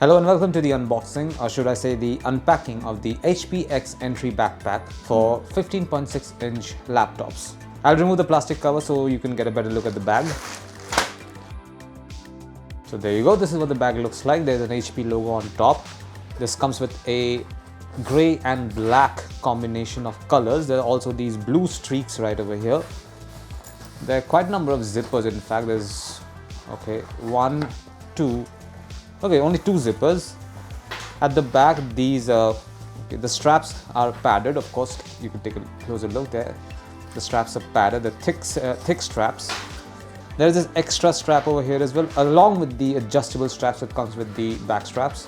Hello and welcome to the unboxing, or should I say the unpacking of the HP X Entry backpack for 15.6-inch laptops. I'll remove the plastic cover so you can get a better look at the bag. So there you go, this is what the bag looks like. There's an HP logo on top. This comes with a grey and black combination of colors. There are also these blue streaks right over here. There are quite a number of zippers, in fact. There's, only two zippers. At the back, these the straps are padded. Of course, you can take a closer look there. The straps are padded, the thick straps. There is this extra strap over here as well, along with the adjustable straps that comes with the back straps.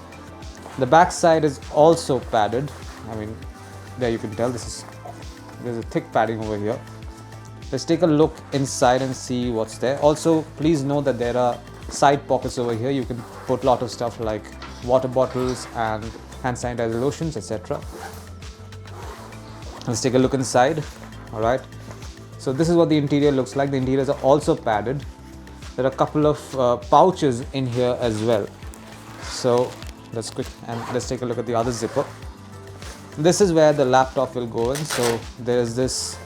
The back side is also padded. There you can tell there's a thick padding over here. Let's take a look inside and see what's there. Also, please note that there are side pockets over here. You can put a lot of stuff like water bottles and hand sanitizer lotions, etc. Let's take a look inside. Alright, so this is what the interior looks like. The interiors are also padded. There are a couple of pouches in here as well. So let's take a look at the other zipper. This is where the laptop will go in. So there's this,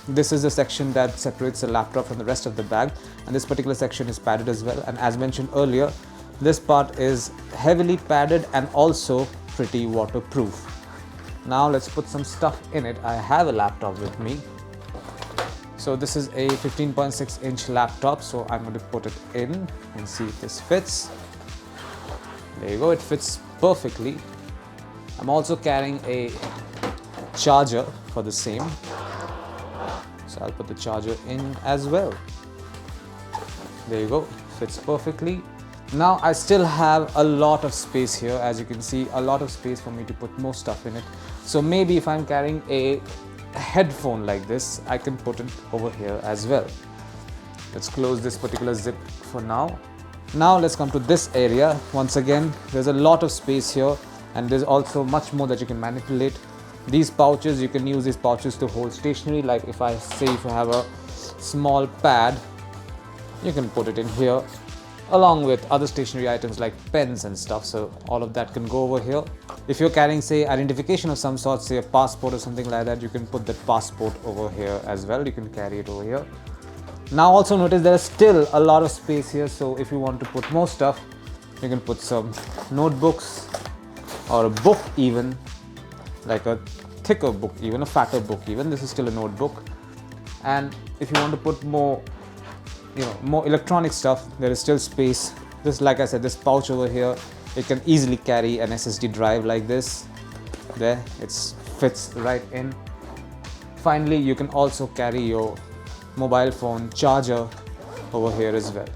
this is the section that separates the laptop from the rest of the bag, and this particular section is padded as well. And as mentioned earlier, this part is heavily padded and also pretty waterproof. Now let's put some stuff in it. I have a laptop with me. So this is a 15.6-inch laptop, so I'm going to put it in and see if this fits. There you go, it fits perfectly. I'm also carrying a charger for the same. So I'll put the charger in as well. There you go, fits perfectly. Now I still have a lot of space here. As you can see, a lot of space for me to put more stuff in it. So maybe if I'm carrying a headphone like this, I can put it over here as well. Let's close this particular zip for now. Now let's come to this area. Once again, there's a lot of space here, and there's also much more that you can manipulate. These pouches, you can use these pouches to hold stationery. Like if I have a small pad, you can put it in here along with other stationery items like pens and stuff. So all of that can go over here. If you're carrying, say, identification of some sort, say a passport or something like that, you can put that passport over here as well. You can carry it over here. Now also notice there is still a lot of space here. So if you want to put more stuff, you can put some notebooks or a book even, like a thicker book even, a fatter book even. This is still a notebook. And if you want to put more electronic stuff, there is still space. This, like I said, this pouch over here, it can easily carry an SSD drive like this. There, it fits right in. Finally, you can also carry your mobile phone charger over here as well.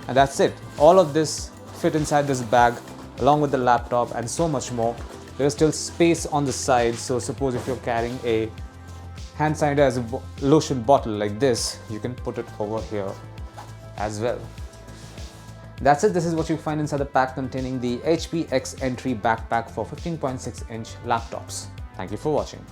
And that's it. All of this fit inside this bag along with the laptop and so much more. There is still space on the side. So suppose if you're carrying a hand sanitizer lotion bottle like this, you can put it over here as well. That's it. This is what you find inside the pack containing the HP X Entry backpack for 15.6-inch laptops. Thank you for watching.